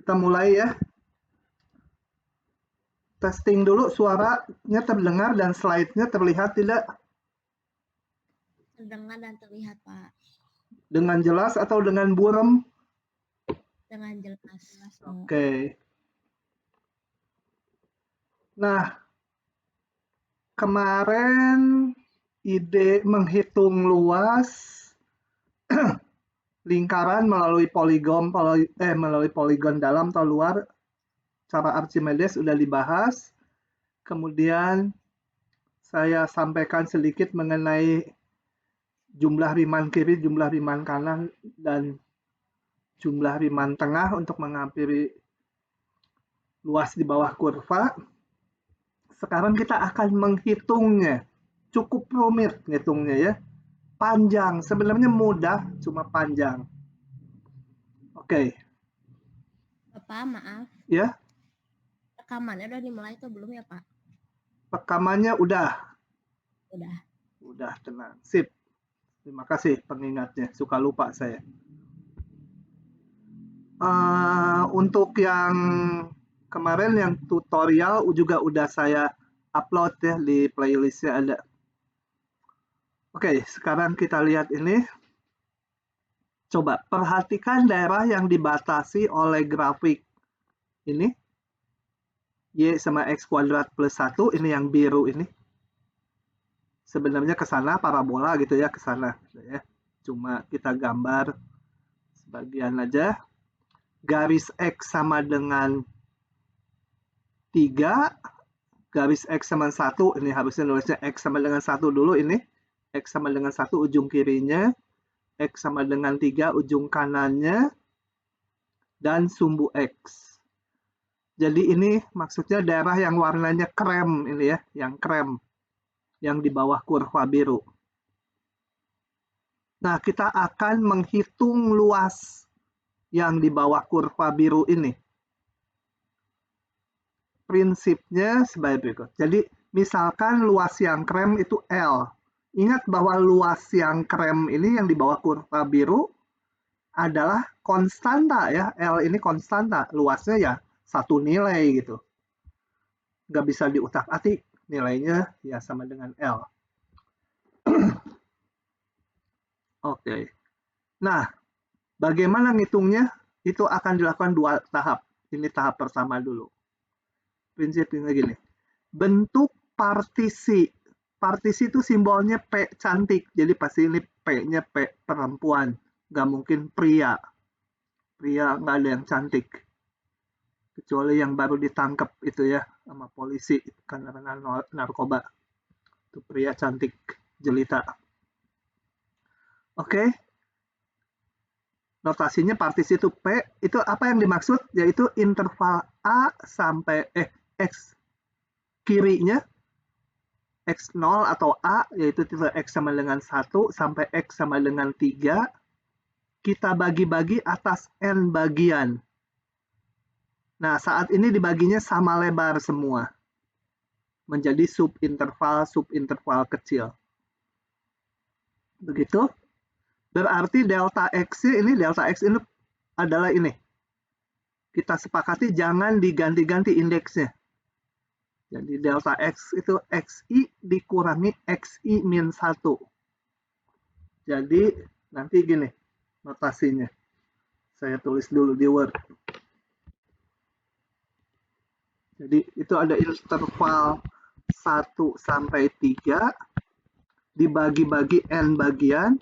Kita mulai ya. Testing dulu, suaranya terdengar dan slide-nya terlihat tidak? Terdengar dan terlihat, Pak. Dengan jelas atau dengan buram? Dengan jelas. Oke. Nah, kemarin ide menghitung luas lingkaran melalui poligon dalam atau luar, cara Archimedes sudah dibahas. Kemudian saya sampaikan sedikit mengenai jumlah Riemann kiri, jumlah Riemann kanan, dan jumlah Riemann tengah untuk menghampiri luas di bawah kurva. Sekarang kita akan menghitungnya. Cukup rumit ngitungnya ya. Panjang, sebenarnya mudah, cuma panjang. Oke. Bapak, maaf. Ya. Rekamannya udah dimulai atau belum ya, Pak? Rekamannya udah. Udah, tenang. Sip. Terima kasih pengingatnya. Suka lupa saya. Untuk yang kemarin yang tutorial juga udah saya upload ya, di playlistnya ada. Oke, sekarang kita lihat ini. Coba perhatikan daerah yang dibatasi oleh grafik ini. Y sama X kuadrat plus 1, ini yang biru ini. Sebenarnya ke sana parabola gitu ya, ke sana ya. Cuma kita gambar sebagian aja. Garis X sama dengan 3, garis X sama 1, ini harusnya nulisnya X sama dengan 1 dulu ini. X sama dengan 1 ujung kirinya, X sama dengan 3 ujung kanannya, dan sumbu X. Jadi ini maksudnya daerah yang warnanya krem ini ya, yang krem, yang di bawah kurva biru. Nah, kita akan menghitung luas yang di bawah kurva biru ini. Prinsipnya sebagai berikut. Jadi, misalkan luas yang krem itu L. Ingat bahwa luas yang krem ini yang di bawah kurva biru adalah konstanta ya. L ini konstanta, luasnya ya satu nilai gitu. Nggak bisa diutak-atik, nilainya ya sama dengan L. Oke. Nah, bagaimana ngitungnya? Itu akan dilakukan 2 tahap. Ini tahap pertama dulu. Prinsipnya gini. Bentuk partisi. Partisi itu simbolnya P cantik. Jadi pasti ini P-nya P perempuan. Nggak mungkin pria. Pria nggak ada yang cantik. Kecuali yang baru ditangkap itu ya sama polisi karena narkoba. Itu pria cantik jelita. Oke. Notasinya partisi itu P, itu apa yang dimaksud? Yaitu interval A sampai X kirinya, X0 atau A, yaitu titik X sama dengan 1 sampai X sama dengan 3, kita bagi-bagi atas N bagian. Nah, saat ini dibaginya sama lebar semua. Menjadi subinterval kecil. Begitu? Berarti delta X ini adalah ini. Kita sepakati jangan diganti-ganti indeksnya. Jadi delta X itu XI dikurangi XI min 1. Jadi nanti gini notasinya. Saya tulis dulu di Word. Jadi itu ada interval 1 sampai 3 dibagi-bagi N bagian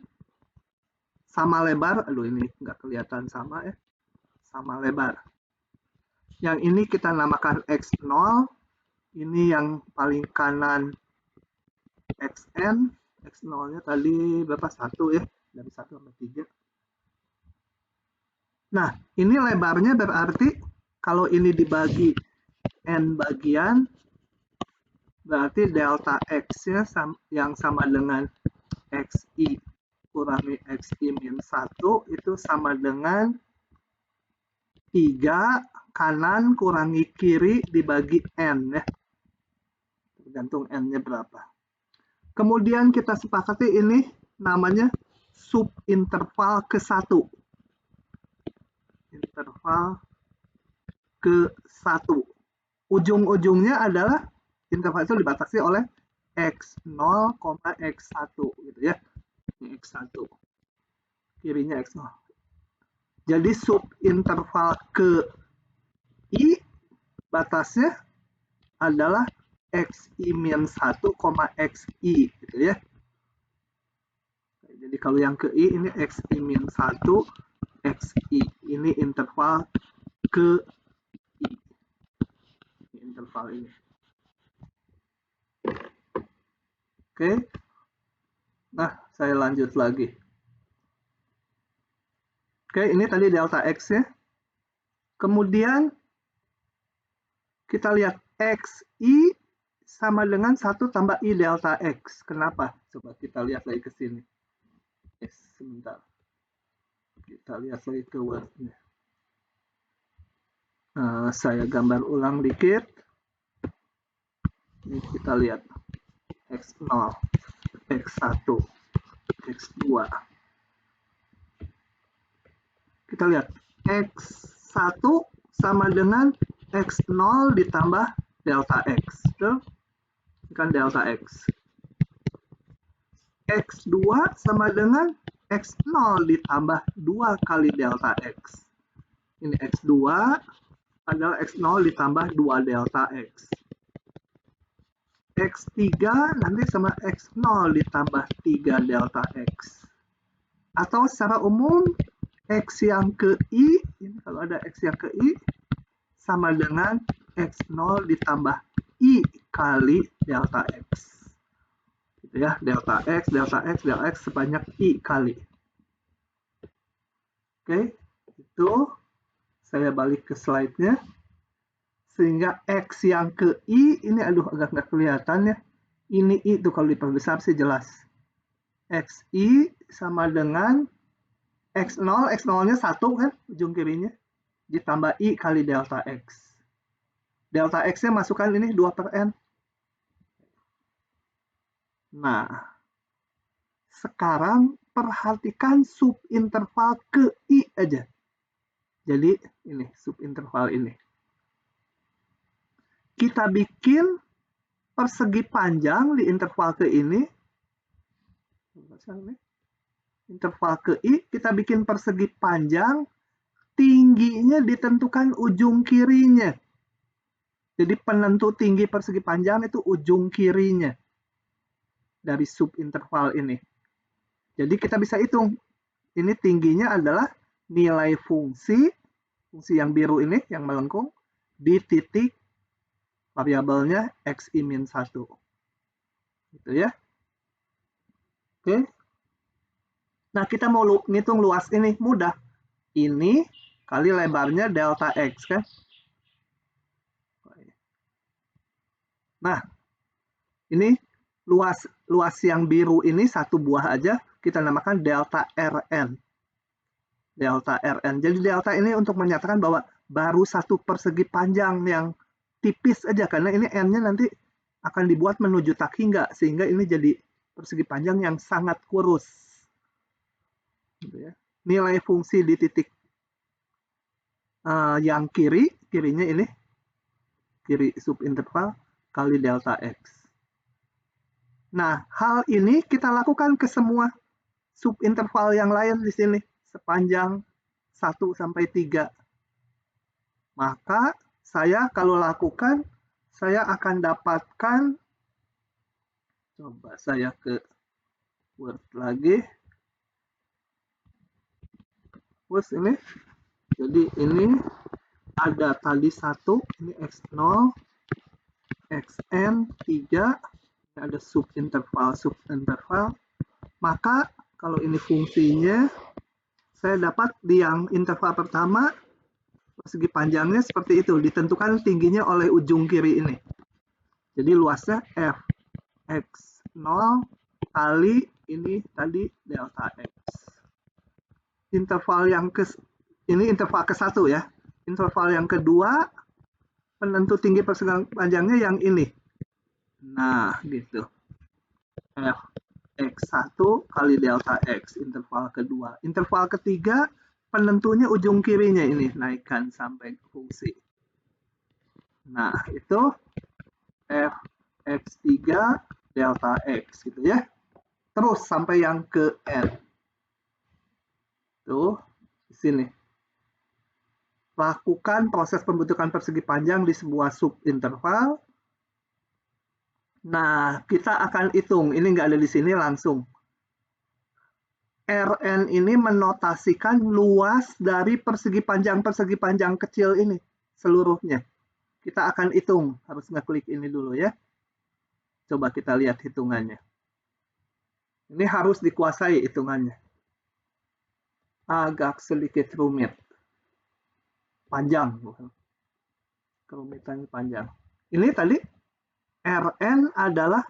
sama lebar. Aduh, ini nggak kelihatan sama ya. Sama lebar. Yang ini kita namakan X0. Ini yang paling kanan Xn. X0-nya tadi berapa? 1 ya. Dari 1 sampai 3. Nah, ini lebarnya berarti kalau ini dibagi N bagian, berarti delta X-nya yang sama dengan XI kurangi XI min 1 itu sama dengan 3 kanan kurangi kiri dibagi N ya. Tergantung N-nya berapa. Kemudian kita sepakati ini namanya subinterval ke-1. Interval ke 1. Ujung-ujungnya adalah interval itu dibatasi oleh X0, X1 gitu ya. Ini X1. Kirinya X0. Jadi subinterval ke I batasnya adalah X-1, XI gitu ya. Jadi kalau yang ke I ini X-1, XI. Ini interval ke I. Interval ini. Oke. Nah, saya lanjut lagi. Oke, ini tadi delta X ya. Kemudian kita lihat XI sama dengan 1 tambah I delta X. Kenapa? Coba kita lihat lagi ke sini. Sebentar. Kita lihat lagi ke wordnya. Saya gambar ulang dikit. Ini kita lihat X0, X1, X2. Kita lihat X1 sama dengan X0 ditambah delta X. Betul? Ini kan delta X. X2 sama dengan X0 ditambah 2 kali delta X. Ini X2 adalah X0 ditambah 2 delta X. X3 nanti sama X0 ditambah 3 delta X. Atau secara umum, X yang ke I, ini kalau ada X yang ke I, sama dengan X0 ditambah I kali delta X. Gitu ya, delta X, delta X, delta X sebanyak I kali. Oke, itu saya balik ke slide-nya. Sehingga X yang ke I, ini aduh agak nggak kelihatan ya. Ini I itu kalau diperbesar sih jelas. XI sama dengan X0, X0-nya 1 kan, ujung kirinya. Ditambah I kali delta X. Delta X-nya masukkan ini 2 per N. Nah, sekarang perhatikan subinterval ke I aja. Jadi ini subinterval ini. Kita bikin persegi panjang di interval ke ini. Interval ke I, kita bikin persegi panjang, tingginya ditentukan ujung kirinya. Jadi penentu tinggi persegi panjang itu ujung kirinya dari subinterval ini. Jadi kita bisa hitung. Ini tingginya adalah nilai fungsi yang biru ini, yang melengkung, di titik variabelnya X-1. Gitu ya. Oke. Nah, kita mau ngitung luas ini, mudah. Ini kali lebarnya delta X kan. Nah, ini luas yang biru ini satu buah aja, kita namakan delta Rn. Delta Rn. Jadi delta ini untuk menyatakan bahwa baru satu persegi panjang yang tipis aja, karena ini N-nya nanti akan dibuat menuju tak hingga, sehingga ini jadi persegi panjang yang sangat kurus. Gitu ya. Nilai fungsi di titik yang kirinya ini, kiri subinterval, kali delta X. Nah, hal ini kita lakukan ke semua subinterval yang lain di sini, sepanjang 1 sampai 3. Maka saya kalau lakukan, saya akan dapatkan, coba saya ke Word lagi. Terus ini, jadi ini ada tadi 1, ini X0, Xn, 3, ada subinterval. Maka kalau ini fungsinya, saya dapat di yang interval pertama, persegi panjangnya seperti itu, ditentukan tingginya oleh ujung kiri ini. Jadi luasnya F X0 kali ini tadi delta X. Interval yang ini interval ke-1 ya. Interval yang kedua, penentu tinggi persegi panjangnya yang ini. Nah, gitu. F X1 kali delta X, interval kedua. Interval ketiga, penentunya ujung kirinya ini, naikkan sampai fungsi. Nah, itu fx3 delta x gitu ya. Terus sampai yang ke n. Tuh, di sini. Lakukan proses pembentukan persegi panjang di sebuah subinterval. Nah, kita akan hitung. Ini nggak ada di sini langsung. Rn ini menotasikan luas dari persegi panjang kecil ini seluruhnya. Kita akan hitung. Harus ngeklik ini dulu ya. Coba kita lihat hitungannya. Ini harus dikuasai hitungannya. Agak sedikit rumit. Panjang. Kerumitannya panjang. Ini tadi Rn adalah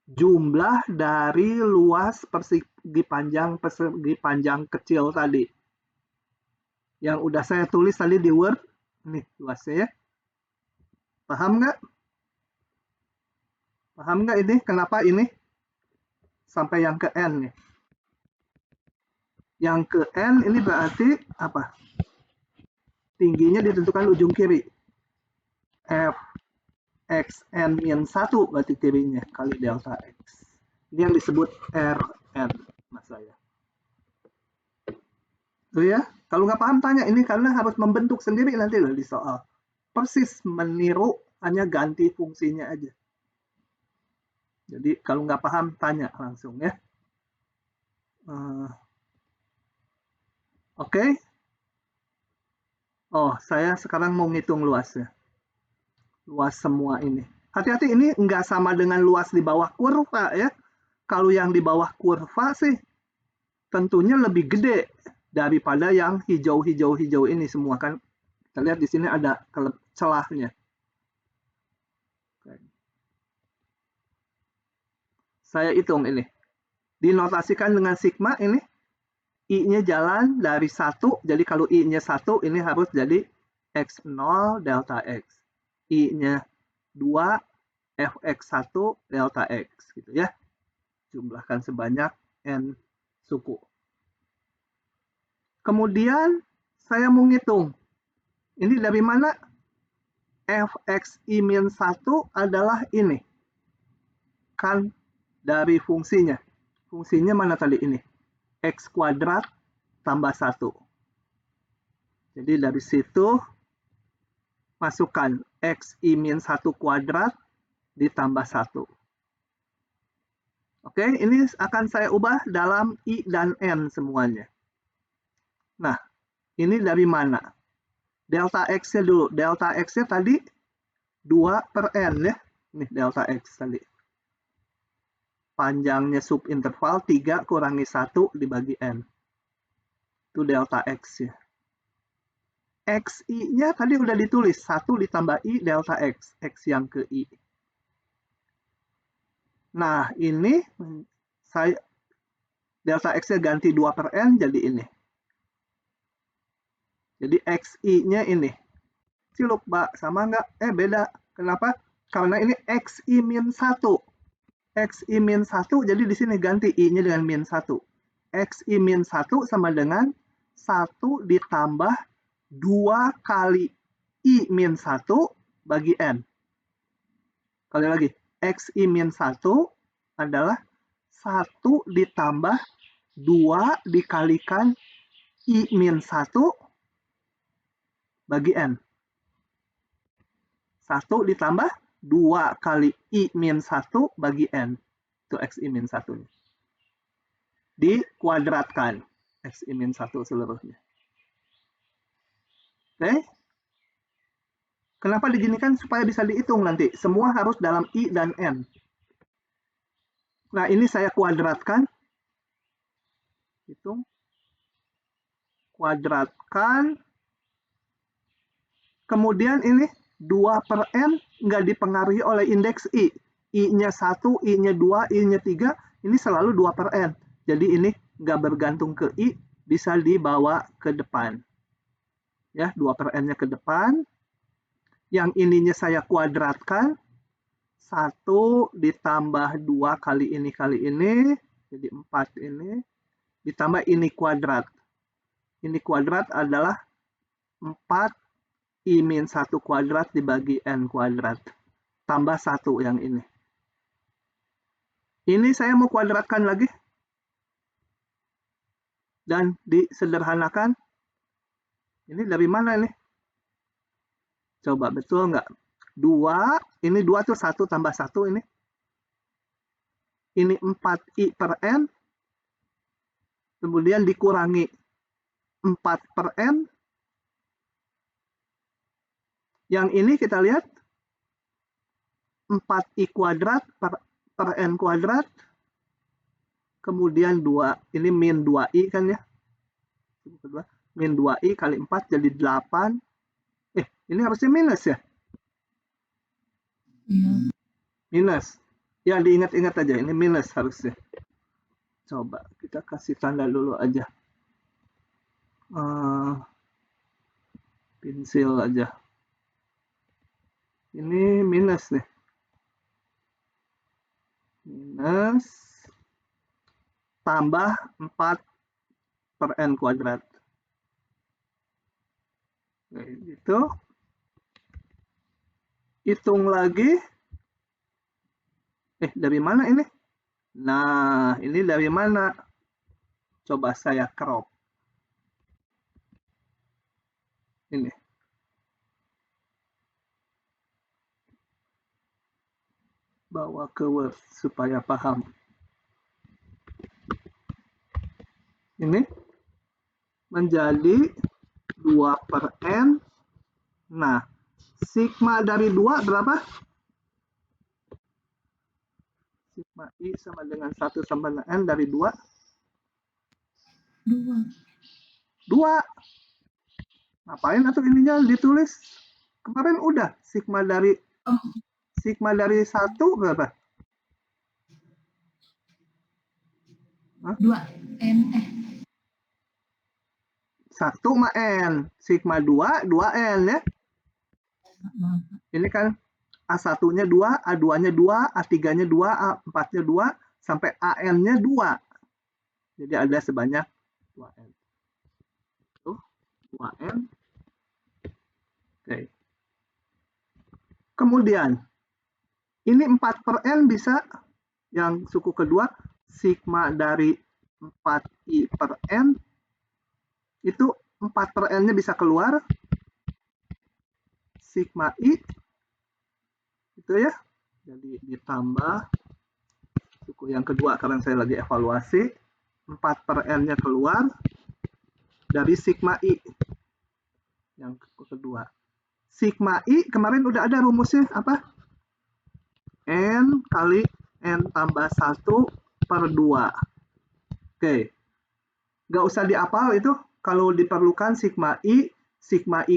jumlah dari luas persegi panjang kecil tadi. Yang udah saya tulis tadi di Word. Nih luasnya ya. Paham nggak? Paham nggak ini? Kenapa ini? Sampai yang ke N nih. Yang ke N ini berarti apa? Tingginya ditentukan ujung kiri. F x n min 1 berarti kirinya kali delta x. Ini yang disebut Rn, mas saya. Tuh ya, kalau nggak paham tanya ini karena harus membentuk sendiri nanti loh di soal. Persis meniru, hanya ganti fungsinya aja. Jadi kalau nggak paham tanya langsung ya. Oke. Oh, saya sekarang mau ngitung luasnya. Luas semua ini. Hati-hati ini nggak sama dengan luas di bawah kurva ya. Kalau yang di bawah kurva sih tentunya lebih gede daripada yang hijau-hijau ini semua kan. Kita lihat di sini ada celahnya. Saya hitung ini. Dinotasikan dengan sigma ini. I-nya jalan dari 1. Jadi kalau I-nya 1 ini harus jadi X0 delta X. I-nya 2 Fx1 delta X gitu ya. Jumlahkan sebanyak N suku. Kemudian saya mau ngitung. Ini dari mana? Fxi-1 adalah ini. Kan dari fungsinya. Fungsinya mana tadi ini? X kuadrat tambah 1. Jadi dari situ masukkan Xi-1 kuadrat ditambah 1. Oke, ini akan saya ubah dalam I dan N semuanya. Nah, ini dari mana? Delta X-nya dulu. Delta X-nya tadi 2/N ya. Ini delta X tadi. Panjangnya subinterval 3 kurangi 1 dibagi N. Itu delta X-nya. Xi-nya tadi udah ditulis. 1 ditambah I delta X. X yang ke I. Nah, ini saya delta X-nya ganti 2/N jadi ini. Jadi Xi-nya ini. Ciluk, Mbak. Sama nggak? Beda. Kenapa? Karena ini Xi-1. Xi-1, jadi di sini ganti I-nya dengan min 1. Xi-1 sama dengan 1 ditambah 2 kali I-1 bagi N. Kali lagi, Xi-1 adalah 1 ditambah 2 dikalikan I-1 bagi N. 1 ditambah 2 kali I-1 bagi N. Itu Xi-1. Dikuadratkan Xi-1 seluruhnya. Oke. Kenapa diginikan? Supaya bisa dihitung nanti. Semua harus dalam I dan N. Nah, ini saya kuadratkan. Hitung. Kuadratkan. Kemudian ini 2/N nggak dipengaruhi oleh indeks I. I-nya 1, I-nya 2, I-nya 3. Ini selalu 2/N. Jadi ini nggak bergantung ke I. Bisa dibawa ke depan. Ya, 2/N-nya ke depan. Yang ininya saya kuadratkan. 1 ditambah 2 kali ini. Jadi 4 ini. Ditambah ini kuadrat. Ini kuadrat adalah 4 I min 1 kuadrat dibagi N kuadrat. Tambah 1 yang ini. Ini saya mau kuadratkan lagi. Dan disederhanakan. Ini dari mana ini? Coba betul nggak? 2, ini 2 tuh 1 tambah 1 ini. Ini 4I per N. Kemudian dikurangi 4 per N. Yang ini kita lihat 4I kuadrat per N kuadrat. Kemudian 2, ini min 2I kan ya. Min 2I kali 4 jadi 8. Ini harusnya minus ya? Minus. Ya, diingat-ingat aja, ini minus harusnya. Coba kita kasih tanda dulu aja. Pensil aja. Ini minus nih. Minus tambah 4 per N kuadrat. Kayak gitu. Hitung lagi. Dari mana ini? Nah, ini dari mana? Coba saya crop. Ini. Bawa ke Word supaya paham. Ini menjadi 2 per N. Nah, sigma dari 2 berapa? Sigma I sama dengan 1 sama dengan N dari 2. 2. Ngapain atau ininya ditulis? Kemarin udah. Sigma dari 1 berapa? 2N 1 sama N. Sigma 2, 2N ya. Ini kan A1-nya 2, A2-nya 2, A3-nya 2, A4-nya 2, sampai AN-nya 2. Jadi ada sebanyak 2N. Tuh, 2N. Oke. Kemudian, ini 4 per N bisa, yang suku kedua, sigma dari 4I per N, itu 4 per N-nya bisa keluar, sigma I, itu ya, jadi ditambah suku yang kedua karena saya lagi evaluasi, 4 per N-nya keluar dari sigma I yang kedua. Sigma I kemarin udah ada rumusnya apa? N kali N tambah 1 per 2. Oke. Nggak usah diapal itu, kalau diperlukan sigma I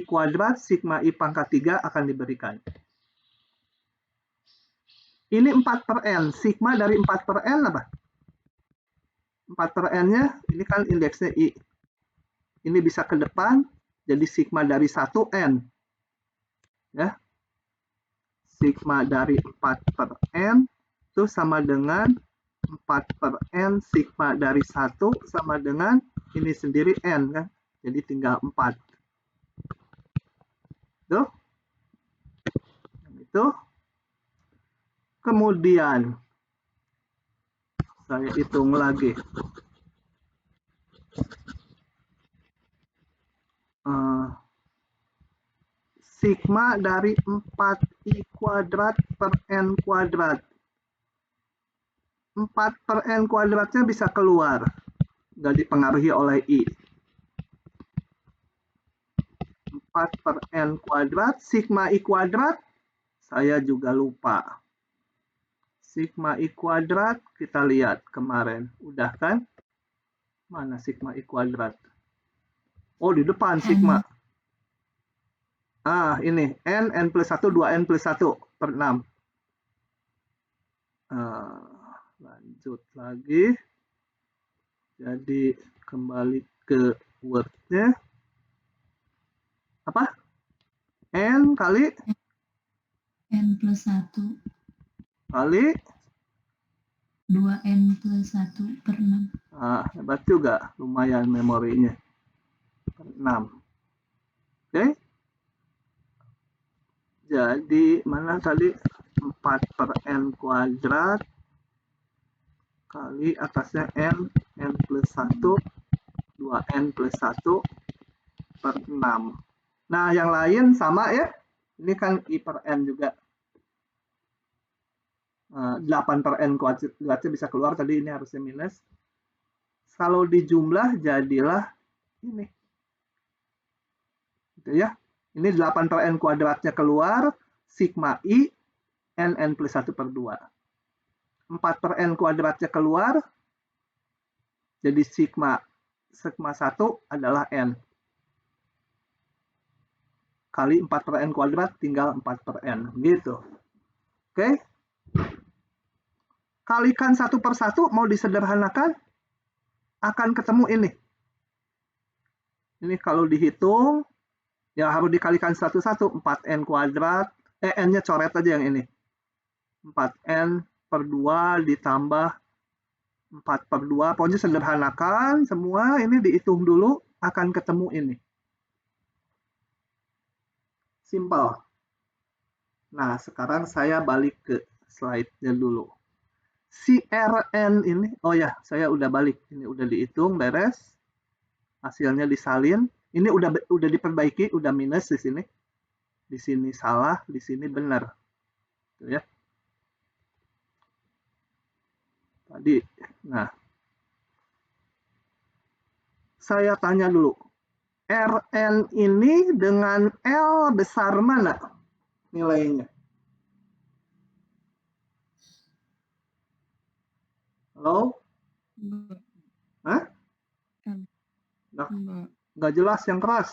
kuadrat, sigma I pangkat 3 akan diberikan. Ini 4 per N. Sigma dari 4 per N apa? 4 per N-nya, ini kan indeksnya I. Ini bisa ke depan, jadi sigma dari 1 N. Ya. Sigma dari 4 per N itu sama dengan 4 per N sigma dari 1 sama dengan ini sendiri N kan. Jadi tinggal 4. Tuh. Itu. Kemudian saya hitung lagi. Sigma dari 4I kuadrat per N kuadrat. 4 per N kuadratnya bisa keluar. Nggak dipengaruhi oleh I. 4 per N kuadrat. Sigma I kuadrat. Saya juga lupa. Sigma I kuadrat, kita lihat kemarin. Udah kan? Mana sigma I kuadrat? Oh, di depan sigma. Ini. N plus 1, 2N plus 1 per 6. Lanjut lagi. Jadi, kembali ke Word-nya. Apa? N kali? N plus 1. Kali? 2N plus 1 per 6. Hebat juga. Lumayan memorinya. Per 6. Oke. Jadi mana tadi 4 per n kuadrat kali atasnya n plus 1, 2n plus 1 per 6. Nah, yang lain sama ya. Ini kan I per n juga. 8 per n kuadratnya bisa keluar, tadi ini harusnya minus. Kalau dijumlah jadilah ini. Gitu ya. Ini 8 per n kuadratnya keluar, sigma I, n plus 1 per 2. 4 per n kuadratnya keluar, jadi sigma 1 adalah n. Kali 4 per n kuadrat tinggal 4 per n. Gitu. Oke. Kalikan 1 per 1, mau disederhanakan, akan ketemu ini. Ini kalau dihitung, ya harus dikalikan 1, 4n kuadrat, n-nya coret aja yang ini. 4n per 2 ditambah 4 per 2, pokoknya sederhanakan semua, ini dihitung dulu, akan ketemu ini. Simple. Nah, sekarang saya balik ke slide-nya dulu. Si Rn ini, oh ya, saya udah balik. Ini udah dihitung, beres. Hasilnya disalin. Ini udah diperbaiki, udah minus di sini. Di sini salah, di sini benar. Tuh ya. Tadi, nah. Saya tanya dulu. Rn ini dengan L besar mana nilainya? Halo? Enggak. Hah? Enggak. Nggak jelas, yang keras.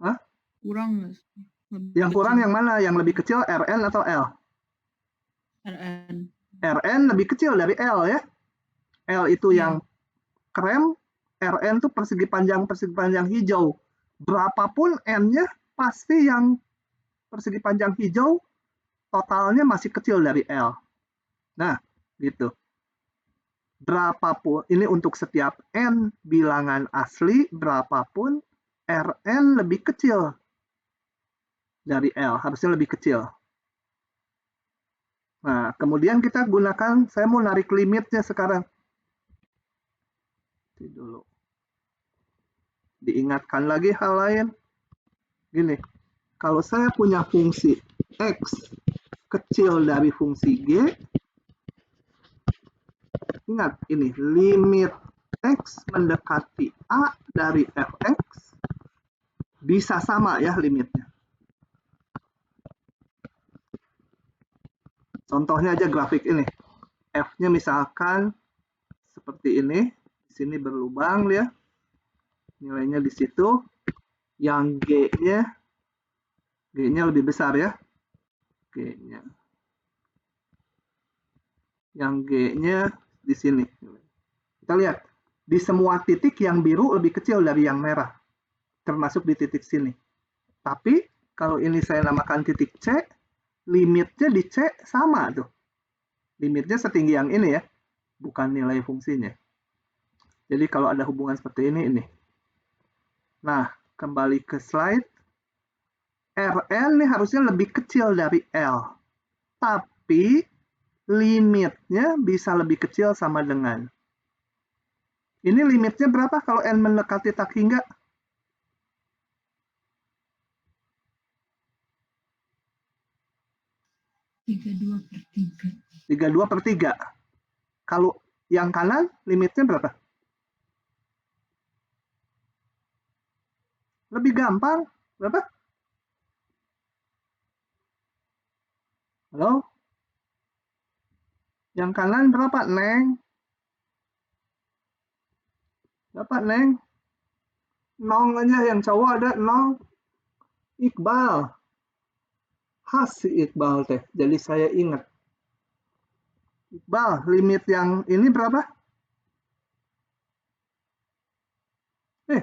Hah? Kurang nggak sih? Yang kurang yang mana? Yang lebih kecil Rn atau L? RN. Rn lebih kecil dari L ya. L itu yang krem, Rn itu persegi panjang hijau. Berapapun N-nya, pasti yang persegi panjang hijau totalnya masih kecil dari L. Nah, gitu. Berapapun, ini untuk setiap N bilangan asli, berapapun Rn lebih kecil dari L, harusnya lebih kecil. Nah, kemudian kita gunakan, saya mau narik limitnya sekarang. Dulu. Diingatkan lagi hal lain. Gini, kalau saya punya fungsi X kecil dari fungsi G, ingat ini, limit X mendekati A dari fx, bisa sama ya limitnya. Contohnya aja grafik ini. F-nya misalkan seperti ini, di sini berlubang ya. Nilainya di situ. Yang G-nya lebih besar ya. G-nya. Yang G-nya di sini. Kita lihat, di semua titik yang biru lebih kecil dari yang merah. Termasuk di titik sini. Tapi, kalau ini saya namakan titik C, limitnya di C sama tuh. Limitnya setinggi yang ini ya, bukan nilai fungsinya. Jadi kalau ada hubungan seperti ini. Nah, kembali ke slide. Rn ini harusnya lebih kecil dari L. Tapi, limitnya bisa lebih kecil sama dengan. Ini limitnya berapa kalau N mendekati tak hingga? 32/3. 32/3. Kalau yang kanan limitnya berapa? Lebih gampang. Berapa? Halo? Yang kanan berapa, Neng? Berapa, Neng? Nong aja, yang cowok ada nong. Iqbal. Khas si Iqbal teh. Jadi saya ingat. Iqbal, limit yang ini berapa?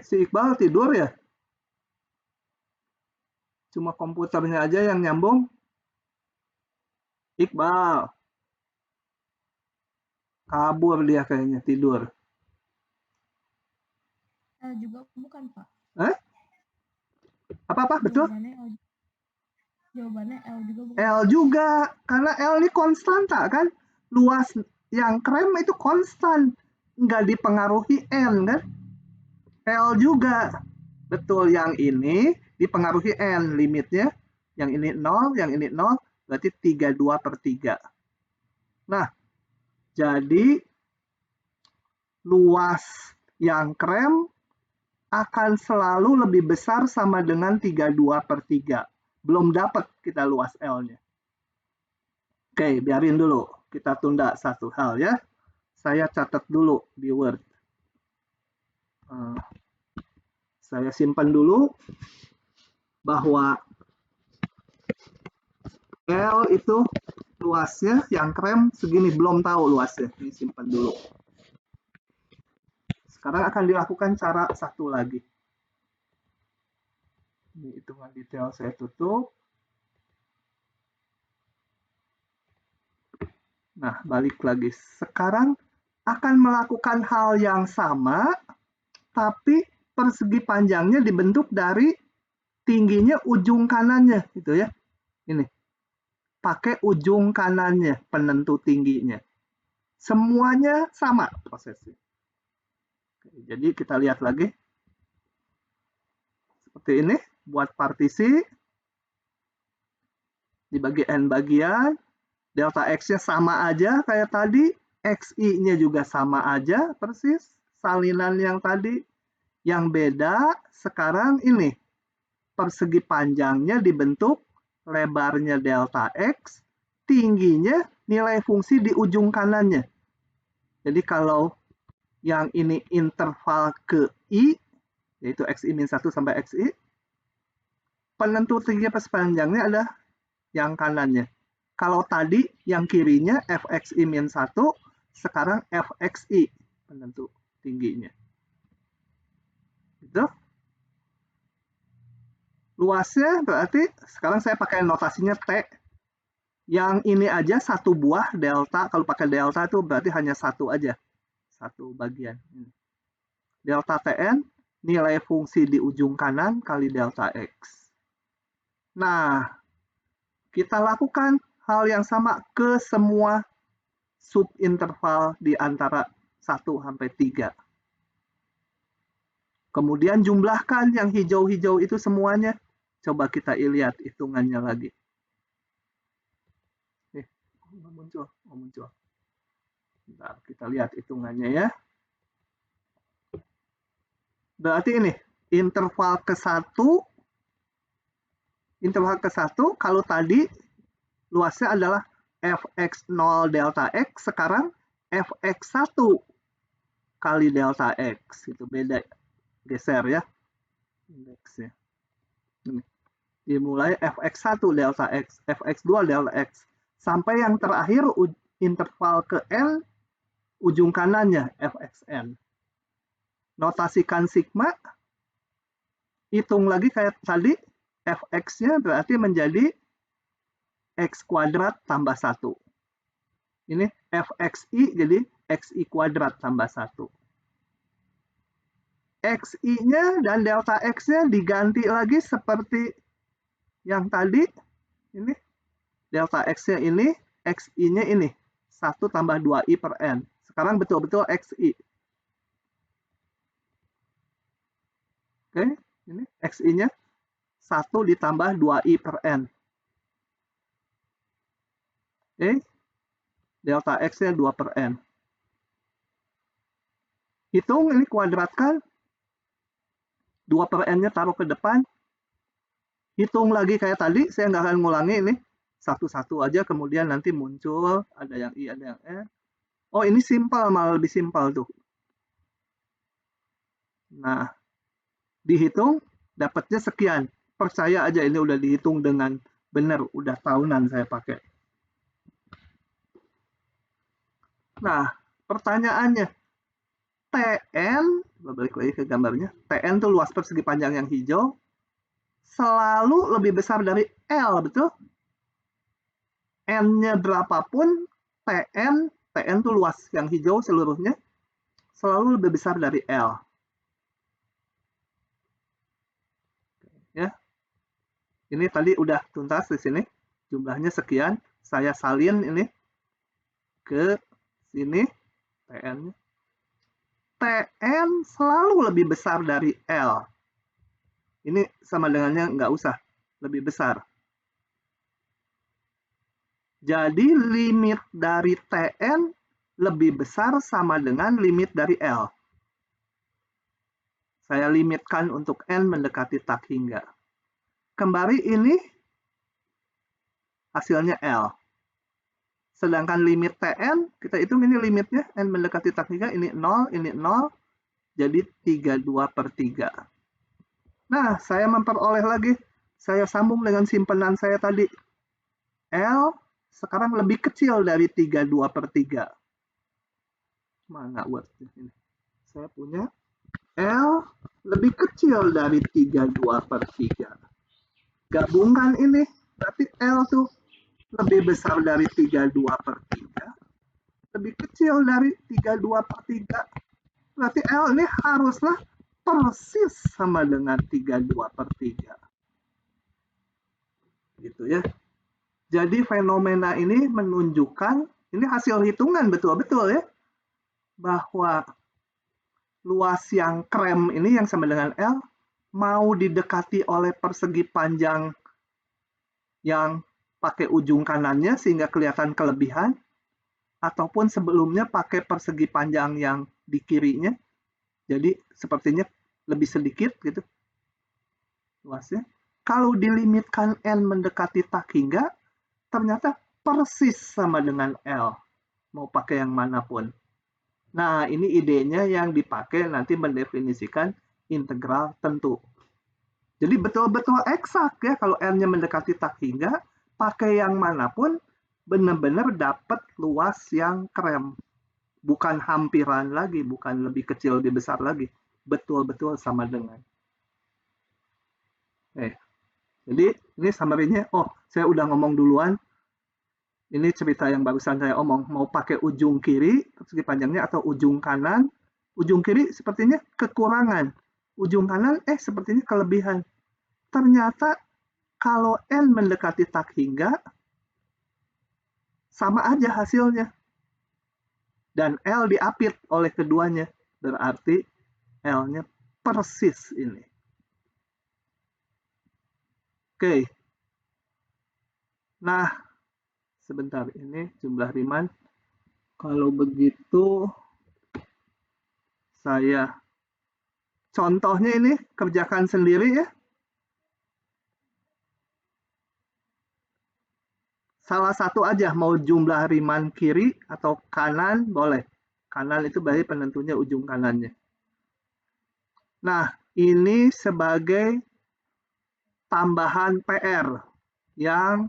Si Iqbal tidur ya? Cuma komputernya aja yang nyambung. Iqbal. Kabur dia kayaknya, tidur. Juga bukan, Pak. Apa-apa, betul? Jawabannya L juga bukan? L juga, karena L ini konstanta kan. Luas yang krem itu konstan, nggak dipengaruhi N kan. L juga. Betul, yang ini dipengaruhi N limitnya. Yang ini 0, yang ini 0, berarti 32/3. Nah, jadi luas yang krem akan selalu lebih besar sama dengan 32/3. Belum dapat kita luas L-nya. Oke, biarin dulu. Kita tunda satu hal ya. Saya catat dulu di Word. Saya simpan dulu bahwa L itu luasnya yang krem segini, belum tahu luasnya. Ini simpan dulu. Sekarang akan dilakukan cara satu lagi. Ini hitungan detail saya tutup. Nah, balik lagi. Sekarang akan melakukan hal yang sama, tapi persegi panjangnya dibentuk dari tingginya ujung kanannya, gitu ya. Ini, pakai ujung kanannya, penentu tingginya. Semuanya sama prosesnya. Oke, jadi kita lihat lagi. Seperti ini, buat partisi. Dibagi N bagian. Delta X-nya sama aja kayak tadi. XI-nya juga sama aja, persis. Salinan yang tadi. Yang beda sekarang ini. Persegi panjangnya dibentuk, lebarnya delta X, tingginya nilai fungsi di ujung kanannya. Jadi kalau yang ini interval ke I, yaitu XI-1 sampai XI, penentu tinggi pas panjangnya adalah yang kanannya. Kalau tadi yang kirinya Fxi-1, sekarang Fxi penentu tingginya. Gitu. Luasnya berarti sekarang saya pakai notasinya T. Yang ini aja satu buah delta. Kalau pakai delta itu berarti hanya satu aja. Satu bagian. Delta Tn nilai fungsi di ujung kanan kali delta X. Nah, kita lakukan hal yang sama ke semua subinterval di antara 1 sampai 3. Kemudian jumlahkan yang hijau-hijau itu semuanya. Coba kita lihat hitungannya lagi. Muncul. Bentar, kita lihat hitungannya ya. Berarti ini, interval ke-1, kalau tadi luasnya adalah Fx0 delta X, sekarang Fx1 kali delta X. Itu beda, geser ya indeksnya. Ini. Dimulai Fx1 delta X, Fx2 delta X, sampai yang terakhir interval ke N, ujung kanannya Fxn. Notasikan sigma, hitung lagi kayak tadi, Fx-nya berarti menjadi X kuadrat tambah 1. Ini Fxi jadi Xi kuadrat tambah 1. Xi-nya dan delta X-nya diganti lagi seperti yang tadi. Ini delta X-nya ini, Xi-nya ini. 1 tambah 2i per N. Sekarang betul-betul Xi. Oke, ini Xi-nya 1 ditambah 2i per N. Oke, delta X-nya 2 per N. Hitung ini kuadratkan. 2 per N-nya taruh ke depan. Hitung lagi kayak tadi, saya nggak akan ngulangi ini. Satu-satu aja, kemudian nanti muncul, ada yang I, ada yang N. Oh, ini simpel, malah lebih simpel tuh. Nah, dihitung, dapatnya sekian. Percaya aja ini udah dihitung dengan benar, udah tahunan saya pakai. Nah, pertanyaannya, Tn, balik lagi ke gambarnya, Tn itu luas persegi panjang yang hijau, selalu lebih besar dari L, betul? N-nya berapapun, Tn itu luas yang hijau seluruhnya, selalu lebih besar dari L. Ya. Ini tadi udah tuntas di sini. Jumlahnya sekian. Saya salin ini ke sini. TN-nya. TN selalu lebih besar dari L. Ini sama dengannya nggak usah. Lebih besar. Jadi limit dari TN lebih besar sama dengan limit dari L. Saya limitkan untuk N mendekati tak hingga. Kembali ini hasilnya L. Sedangkan limit TN, kita hitung ini limitnya, N mendekati tak hingga, ini 0, jadi 32/3. Nah, saya memperoleh lagi, saya sambung dengan simpenan saya tadi. L sekarang lebih kecil dari 32/3. Mana wordnya ini? Saya punya L lebih kecil dari 32/3. Gabungkan ini, berarti L tuh lebih besar dari 32/3, lebih kecil dari 32/3. Berarti L ini haruslah persis sama dengan 32/3. Gitu ya. Jadi fenomena ini menunjukkan, ini hasil hitungan betul-betul ya, bahwa luas yang krem ini yang sama dengan L mau didekati oleh persegi panjang yang pakai ujung kanannya sehingga kelihatan kelebihan, ataupun sebelumnya pakai persegi panjang yang di kirinya, jadi sepertinya lebih sedikit gitu luasnya. Kalau dilimitkan N mendekati tak hingga, ternyata persis sama dengan L, mau pakai yang manapun. Nah, ini idenya yang dipakai nanti mendefinisikan integral tentu. Jadi betul-betul eksak ya, kalau N-nya mendekati tak hingga, pakai yang manapun, benar-benar dapat luas yang krem. Bukan hampiran lagi, bukan lebih kecil, lebih besar lagi. Betul-betul sama dengan. Jadi ini summary-nya, saya udah ngomong duluan. Ini cerita yang barusan saya omong, mau pakai ujung kiri, persegi panjangnya, atau ujung kanan. Ujung kiri sepertinya kekurangan. Ujung kanan, sepertinya kelebihan. Ternyata kalau N mendekati tak hingga, sama aja hasilnya. Dan L diapit oleh keduanya. Berarti L-nya persis ini. Oke. Nah, sebentar, ini jumlah Riemann. Kalau begitu, saya contohnya ini kerjakan sendiri ya. Salah satu aja, mau jumlah Riemann kiri atau kanan, boleh. Kanan itu berarti penentunya ujung kanannya. Nah, ini sebagai tambahan PR yang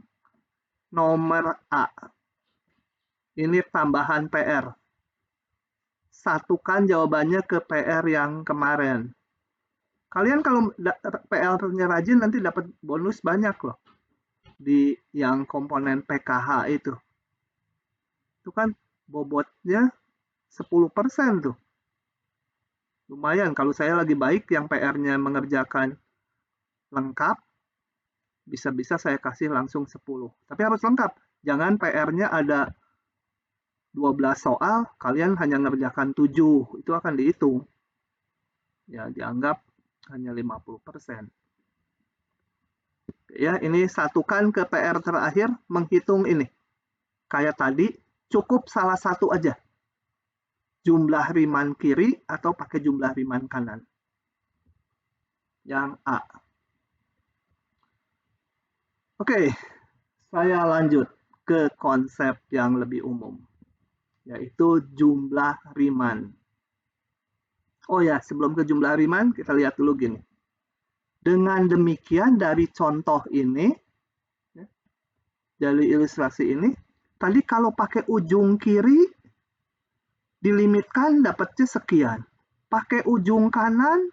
nomor A. Ini tambahan PR. Satukan jawabannya ke PR yang kemarin. Kalian kalau PR-nya rajin nanti dapat bonus banyak loh. Di yang komponen PKH itu. Itu kan bobotnya 10% tuh. Lumayan, kalau saya lagi baik yang PR-nya mengerjakan lengkap, bisa-bisa saya kasih langsung 10. Tapi harus lengkap. Jangan PR-nya ada 12 soal, kalian hanya mengerjakan 7. Itu akan dihitung. Ya, dianggap hanya 50%. Ya, ini satukan ke PR terakhir, menghitung ini. Kayak tadi, cukup salah satu aja. Jumlah Riemann kiri atau pakai jumlah Riemann kanan. Yang A. Oke, saya lanjut ke konsep yang lebih umum, yaitu jumlah Riemann. Oh ya, sebelum ke jumlah Riemann, kita lihat dulu gini. Dengan demikian, dari contoh ini, dari ilustrasi ini, tadi kalau pakai ujung kiri, dilimitkan dapatnya sekian. Pakai ujung kanan,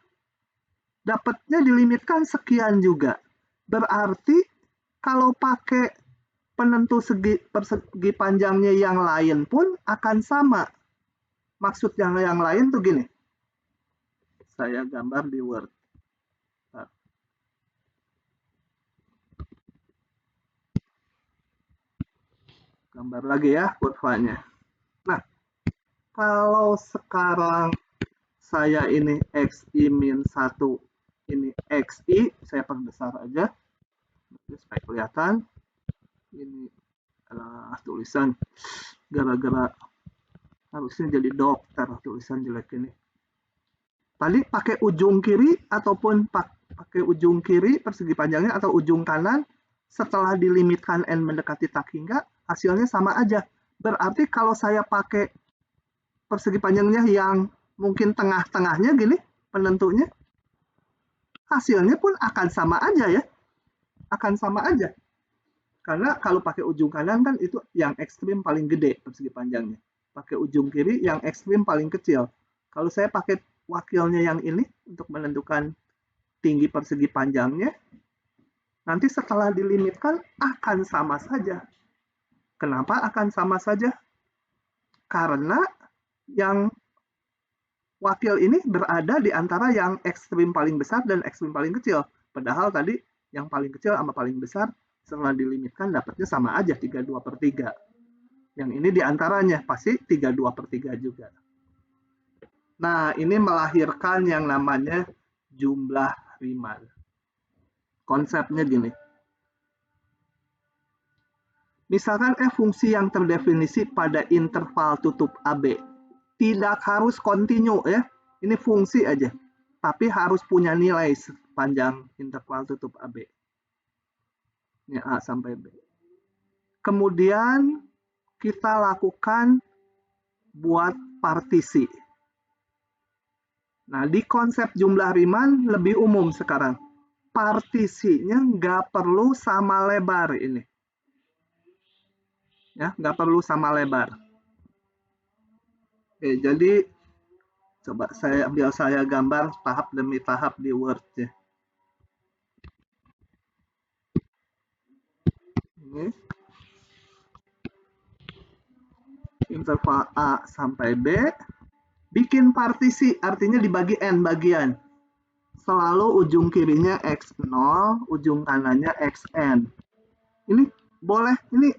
dapatnya dilimitkan sekian juga. Berarti, kalau pakai penentu persegi panjangnya yang lain pun akan sama. Maksud yang lain tuh gini. Saya gambar di Word. Gambar lagi ya kurvanya. Nah, kalau sekarang saya ini XI min 1, ini XI, saya perbesar aja supaya kelihatan. Ini adalah tulisan, gara-gara harusnya jadi dokter tulisan jelek ini. Tadi pakai ujung kiri ataupun pakai ujung kiri persegi panjangnya atau ujung kanan, setelah dilimitkan N mendekati tak hingga, hasilnya sama aja. Berarti kalau saya pakai persegi panjangnya yang mungkin tengah-tengahnya gini, penentunya, hasilnya pun akan sama aja ya. Akan sama aja. Karena kalau pakai ujung kanan kan itu yang ekstrim paling gede persegi panjangnya. Pakai ujung kiri yang ekstrim paling kecil. Kalau saya pakai wakilnya yang ini untuk menentukan tinggi persegi panjangnya, nanti setelah dilimitkan akan sama saja. Kenapa akan sama saja? Karena yang wakil ini berada di antara yang ekstrim paling besar dan ekstrim paling kecil. Padahal tadi yang paling kecil sama paling besar setelah dilimitkan dapatnya sama aja 32/3. Yang ini di antaranya pasti 32/3 juga. Nah, ini melahirkan yang namanya jumlah Riemann. Konsepnya gini. Misalkan fungsi yang terdefinisi pada interval tutup AB. Tidak harus kontinu ya. Ini fungsi aja. Tapi harus punya nilai sepanjang interval tutup AB. Ini A sampai B. Kemudian kita lakukan buat partisi. Nah, di konsep jumlah Riemann lebih umum sekarang. Partisinya nggak perlu sama lebar ini. Ya, nggak perlu sama lebar. Oke, jadi coba saya gambar tahap demi tahap di Word ya. Ini interval A sampai B. Bikin partisi, artinya dibagi N bagian. Selalu ujung kirinya X0, ujung kanannya Xn. Ini boleh, ini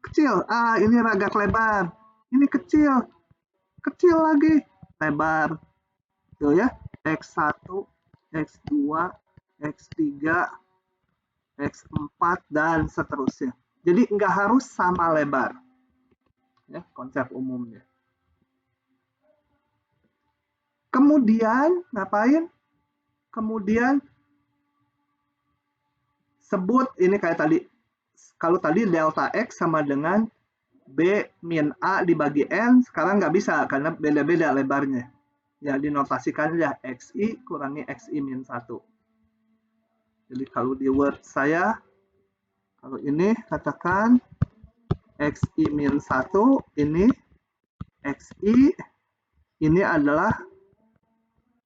kecil. Ini agak lebar. Ini kecil. Kecil lagi. Lebar. Tuh ya. X1, X2, X3, X4, dan seterusnya. Jadi nggak harus sama lebar. Ya, konsep umumnya. Kemudian ngapain? Kemudian sebut ini kayak tadi. Kalau tadi delta X sama dengan B min A dibagi N, sekarang nggak bisa karena beda-beda lebarnya. Ya dinotasikan ya XI kurangi XI min 1. Jadi kalau di Word saya, kalau ini katakan XI min 1, ini XI, ini adalah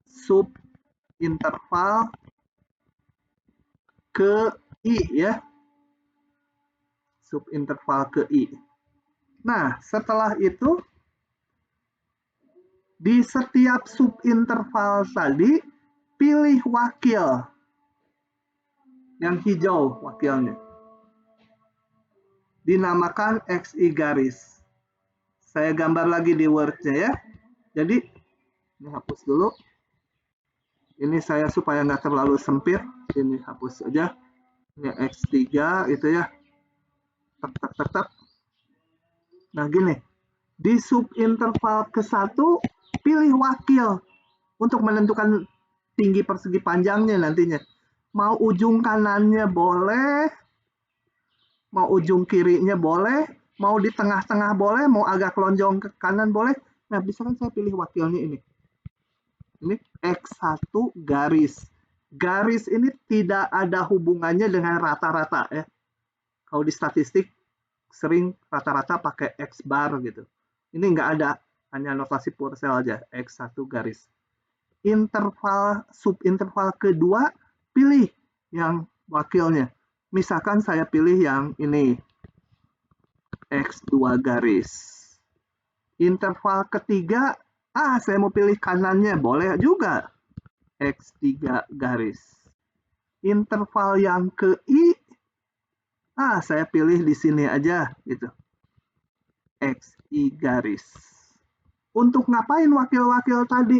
sub interval ke I ya. Subinterval ke I. Nah, setelah itu di setiap subinterval tadi pilih wakil. Yang hijau wakilnya. Dinamakan XI garis. Saya gambar lagi di Word-nya ya. Jadi, ini hapus dulu. Ini saya supaya nggak terlalu sempit, ini hapus aja. Ini X3 itu ya. Tek. Nah gini, di subinterval ke-1 pilih wakil untuk menentukan tinggi persegi panjangnya nantinya. Mau ujung kanannya boleh, mau ujung kirinya boleh, mau di tengah-tengah boleh, mau agak lonjong ke kanan boleh. Nah bisa kan saya pilih wakilnya ini. Ini X1 garis. Garis ini tidak ada hubungannya dengan rata-rata ya. Kalau di statistik sering rata-rata pakai X bar gitu. Ini nggak ada, hanya notasi Purcell aja, X1 garis. Interval, subinterval kedua, pilih yang wakilnya. Misalkan saya pilih yang ini, X2 garis. Interval ketiga, saya mau pilih kanannya, boleh juga. X3 garis. Interval yang ke I, saya pilih di sini aja gitu. XI garis. Untuk ngapain wakil-wakil tadi?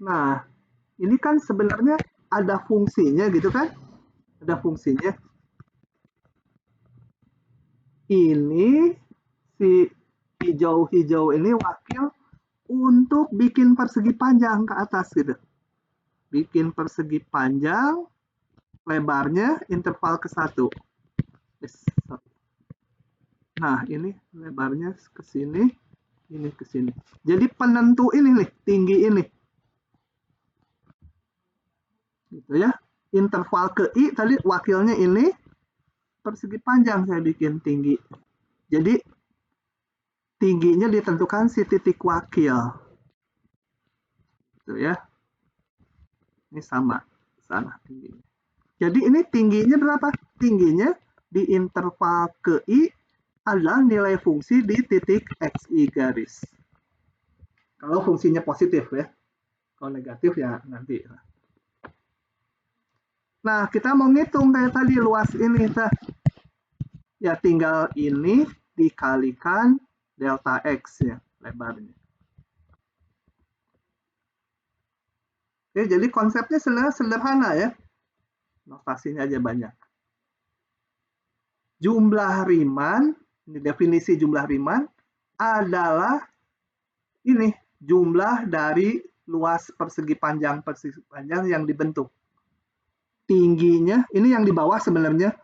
Nah, ini kan sebenarnya ada fungsinya gitu kan? Ada fungsinya. Ini si hijau-hijau ini wakil untuk bikin persegi panjang ke atas gitu. Bikin persegi panjang, lebarnya interval ke-1. Nah, ini lebarnya ke sini, ini ke sini. Jadi penentu ini nih, tinggi ini. Gitu ya. Interval ke I tadi wakilnya ini, persegi panjang saya bikin tinggi. Jadi tingginya ditentukan si titik wakil. Gitu ya. Ini sama sana tingginya. Jadi ini tingginya berapa? Tingginya di interval ke I adalah nilai fungsi di titik XI garis. Kalau fungsinya positif ya. Kalau negatif ya nanti. Nah, kita mau ngitung kayak tadi luas ini. Ya tinggal ini dikalikan delta X ya, lebarnya. Oke, jadi konsepnya sederhana ya. Notasinya aja banyak. Jumlah Riemann, ini definisi jumlah Riemann, adalah ini jumlah dari luas persegi panjang yang dibentuk. Tingginya, ini yang di bawah sebenarnya,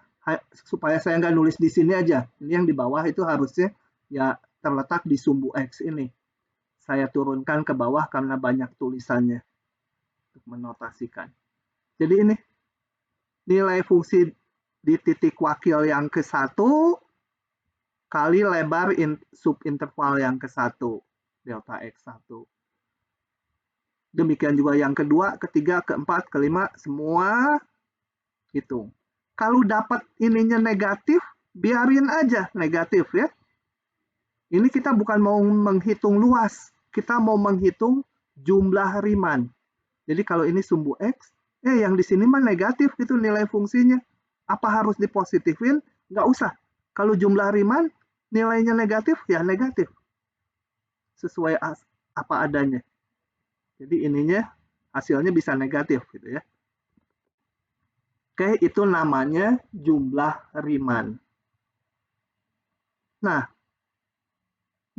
supaya saya nggak nulis di sini aja. Ini yang di bawah itu harusnya ya terletak di sumbu X ini. Saya turunkan ke bawah karena banyak tulisannya untuk menotasikan. Jadi ini nilai fungsi di titik wakil yang ke-1 kali lebar subinterval yang ke-1, delta X1. Demikian juga yang kedua, ketiga, keempat, kelima, semua hitung. Kalau dapat ininya negatif, biarin aja negatif ya. Ini kita bukan mau menghitung luas, kita mau menghitung jumlah Riemann. Jadi kalau ini sumbu X, yang di sini mah negatif gitu nilai fungsinya. Apa harus dipositifin? Nggak usah. Kalau jumlah Riemann nilainya negatif, ya negatif. Sesuai apa adanya. Jadi ininya hasilnya bisa negatif gitu ya. Oke, itu namanya jumlah Riemann. Nah,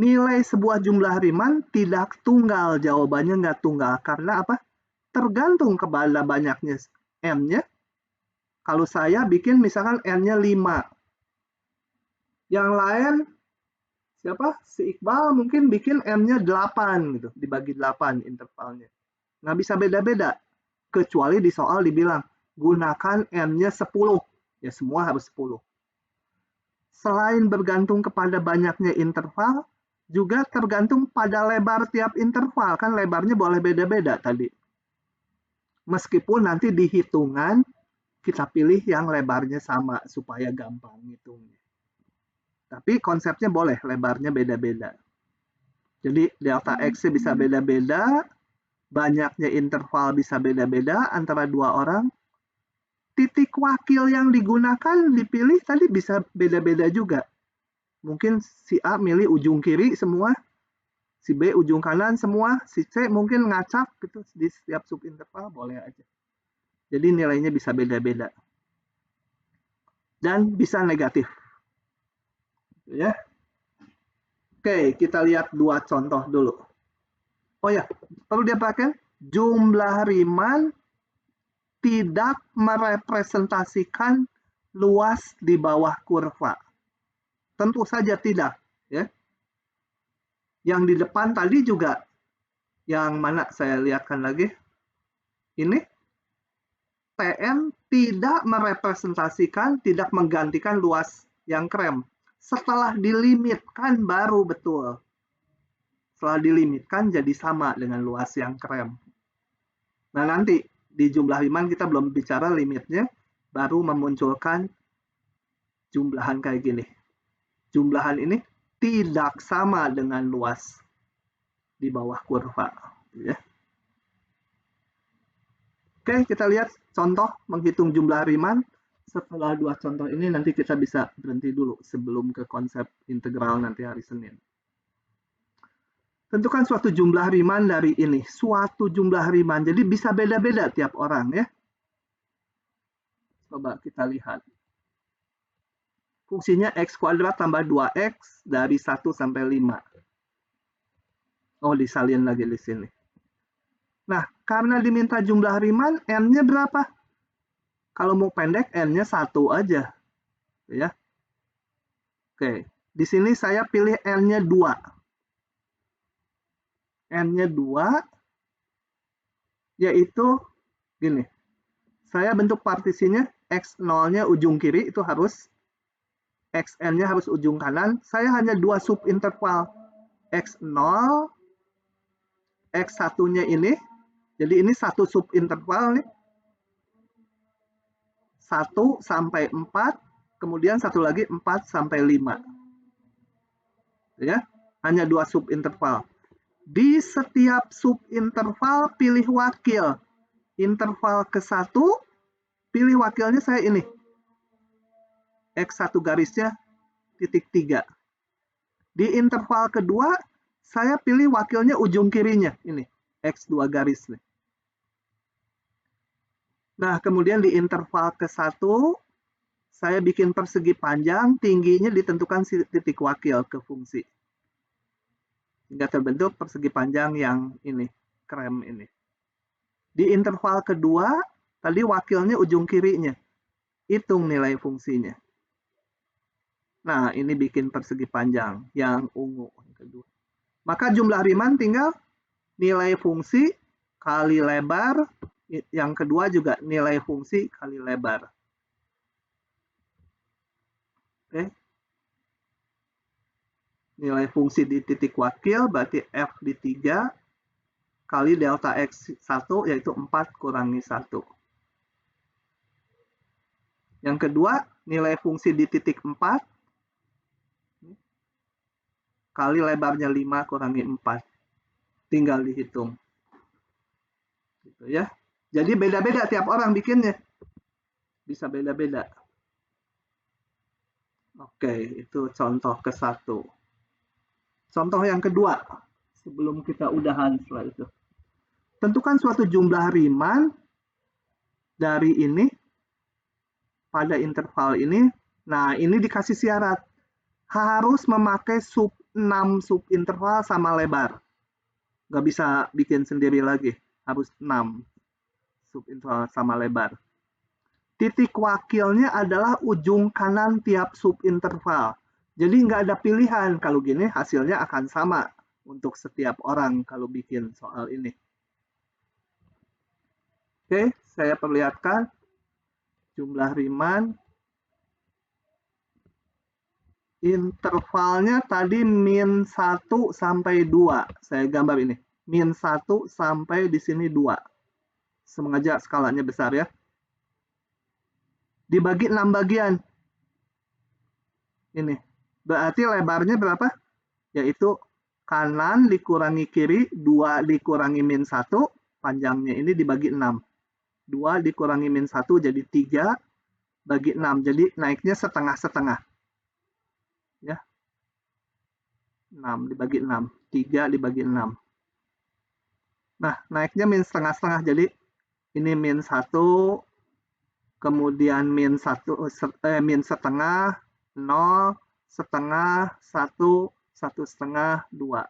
nilai sebuah jumlah Riemann tidak tunggal. Jawabannya nggak tunggal. Karena apa? Tergantung kepada banyaknya N-nya. Kalau saya bikin misalkan N-nya 5. Yang lain, siapa? Si Iqbal mungkin bikin N-nya 8 gitu. Dibagi 8 intervalnya. Nggak bisa beda-beda. Kecuali di soal dibilang, gunakan N-nya 10. Ya semua harus 10. Selain bergantung kepada banyaknya interval, juga tergantung pada lebar tiap interval. Kan lebarnya boleh beda-beda tadi. Meskipun nanti di hitungan, kita pilih yang lebarnya sama supaya gampang ngitungnya. Tapi konsepnya boleh, lebarnya beda-beda. Jadi delta X bisa beda-beda, banyaknya interval bisa beda-beda antara dua orang. Titik wakil yang digunakan dipilih tadi bisa beda-beda juga. Mungkin si A milih ujung kiri semua, si B ujung kanan semua, si C mungkin ngacak gitu di setiap subinterval boleh aja. Jadi nilainya bisa beda-beda. Dan bisa negatif. Ya. Oke, kita lihat dua contoh dulu. Oh ya, perlu diperhatikan jumlah Riemann tidak merepresentasikan luas di bawah kurva. Tentu saja tidak, ya. Yang di depan tadi juga, yang mana saya lihatkan lagi, ini Tn tidak merepresentasikan, tidak menggantikan luas yang krem. Setelah dilimitkan baru betul. Setelah dilimitkan jadi sama dengan luas yang krem. Nah nanti di jumlah Riemann kita belum bicara limitnya, baru memunculkan jumlahan kayak gini. Jumlahan ini tidak sama dengan luas di bawah kurva. Ya. Oke, kita lihat contoh menghitung jumlah Riemann. setelah dua contoh ini nanti kita bisa berhenti dulu sebelum ke konsep integral nanti hari Senin. Tentukan suatu jumlah Riemann dari ini. Suatu jumlah Riemann. Jadi bisa beda-beda tiap orang ya. Coba kita lihat. Fungsinya x kuadrat tambah 2x dari 1 sampai 5. Oh, disalin lagi di sini. Nah, karena diminta jumlah Riemann, n-nya berapa? Kalau mau pendek, n-nya 1 aja. Ya. Oke, di sini saya pilih n-nya 2. N-nya 2, yaitu gini. Saya bentuk partisinya, x0-nya ujung kiri itu harus, xn-nya harus ujung kanan. Saya hanya 2 subinterval, x0, x1-nya ini. Jadi ini 1 subinterval nih. 1 sampai 4, kemudian satu lagi 4 sampai 5. Ya, hanya 2 subinterval. Di setiap subinterval pilih wakil. Interval ke-1, pilih wakilnya saya ini. X1 garisnya titik 3. Di interval kedua, saya pilih wakilnya ujung kirinya. Ini, X2 garis nih. Nah, kemudian di interval ke-1, saya bikin persegi panjang, tingginya ditentukan titik wakil ke fungsi. Hingga terbentuk persegi panjang yang ini, krem ini. Di interval kedua, tadi wakilnya ujung kirinya. Hitung nilai fungsinya. Nah, ini bikin persegi panjang yang ungu. Kedua. Maka jumlah Riemann tinggal nilai fungsi kali lebar. Yang kedua juga nilai fungsi kali lebar. Oke. Nilai fungsi di titik wakil berarti F di 3 kali delta X1 yaitu 4 kurangi 1. Yang kedua, nilai fungsi di titik 4 kali lebarnya 5 kurangi 4. Tinggal dihitung. Gitu ya. Jadi beda-beda tiap orang bikinnya. Bisa beda-beda. Oke, itu contoh ke-1. Contoh yang kedua, sebelum kita udahan setelah itu. Tentukan suatu jumlah Riemann dari ini pada interval ini. Nah, ini dikasih syarat. Harus memakai 6 subinterval sama lebar. Nggak bisa bikin sendiri lagi. Harus 6 subinterval sama lebar. Titik wakilnya adalah ujung kanan tiap subinterval. Jadi nggak ada pilihan. Kalau gini hasilnya akan sama untuk setiap orang kalau bikin soal ini. Oke, saya perlihatkan jumlah Riemann. Intervalnya tadi min 1 sampai 2. Saya gambar ini. Min 1 sampai di sini 2. Sengaja skalanya besar ya. Dibagi 6 bagian. Ini. Berarti lebarnya berapa? Yaitu kanan dikurangi kiri, 2 dikurangi min 1, panjangnya ini dibagi 6. 2 dikurangi min 1 jadi 3, bagi 6. Jadi naiknya setengah-setengah. Ya. 6 dibagi 6. 3 dibagi 6. Nah, naiknya min setengah-setengah. Jadi ini min 1, kemudian min setengah, 0, setengah, 1, 1 setengah, 2.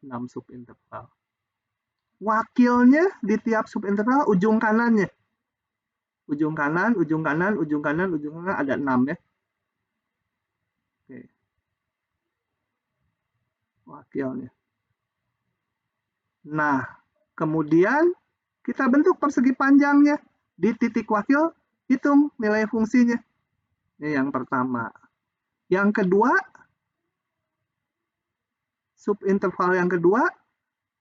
6 subinterval. Wakilnya di tiap subinterval ujung kanannya. Ujung kanan, ujung kanan, ujung kanan, ujung kanan ada 6 ya. Oke. Wakilnya. Nah, kemudian kita bentuk persegi panjangnya. Di titik wakil, hitung nilai fungsinya. Ini yang pertama. Yang kedua, subinterval yang kedua,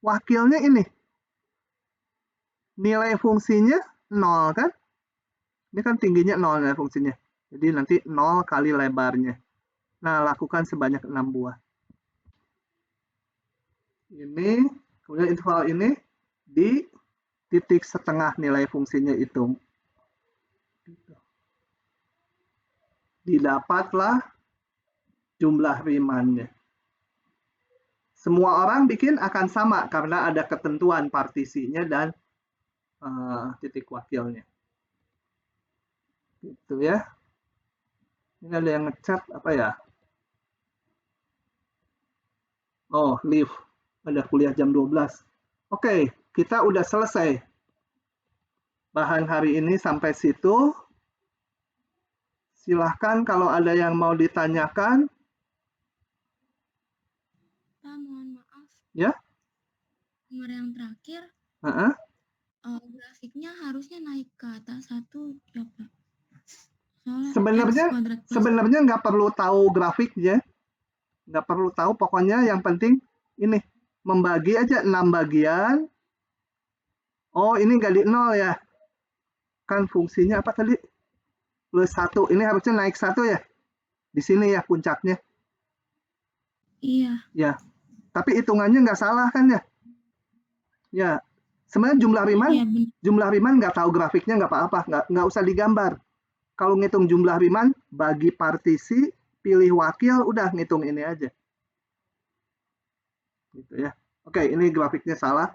wakilnya ini. Nilai fungsinya 0 kan? Ini kan tingginya 0 nilai fungsinya. Jadi nanti 0 kali lebarnya. Nah, lakukan sebanyak 6 buah. Ini, kemudian interval ini di titik setengah nilai fungsinya itu. didapatlah jumlah Riemann-nya. Semua orang bikin akan sama karena ada ketentuan partisinya dan titik wakilnya. Gitu ya. Ini ada yang ngechat apa ya? Oh, leave. Ada kuliah jam 12. Oke, kita udah selesai. Bahan hari ini sampai situ. Silahkan kalau ada yang mau ditanyakan. Pak, mohon maaf. Ya? Nomor yang terakhir, Heeh. grafiknya harusnya naik ke atas 1 ya, Pak. Soalnya Sebenarnya X kuadrat plus sebenarnya nggak perlu tahu grafiknya, nggak perlu tahu. Pokoknya yang penting ini membagi aja 6 bagian. Oh, ini nggak di 0 ya? Kan fungsinya apa tadi? Plus 1. Ini harusnya naik 1 ya? Di sini ya puncaknya. iya. Ya, tapi hitungannya nggak salah kan ya? Ya, sebenarnya jumlah Riemann nggak tahu grafiknya nggak apa-apa, nggak usah digambar. Kalau ngitung jumlah Riemann, bagi partisi, pilih wakil, udah ngitung ini aja. Gitu ya. Oke, ini grafiknya salah.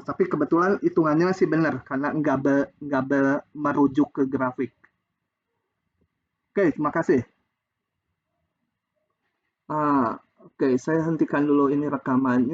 Tapi kebetulan hitungannya masih benar karena nggak merujuk ke grafik. Oke, terima kasih. Oke, saya hentikan dulu ini rekamannya.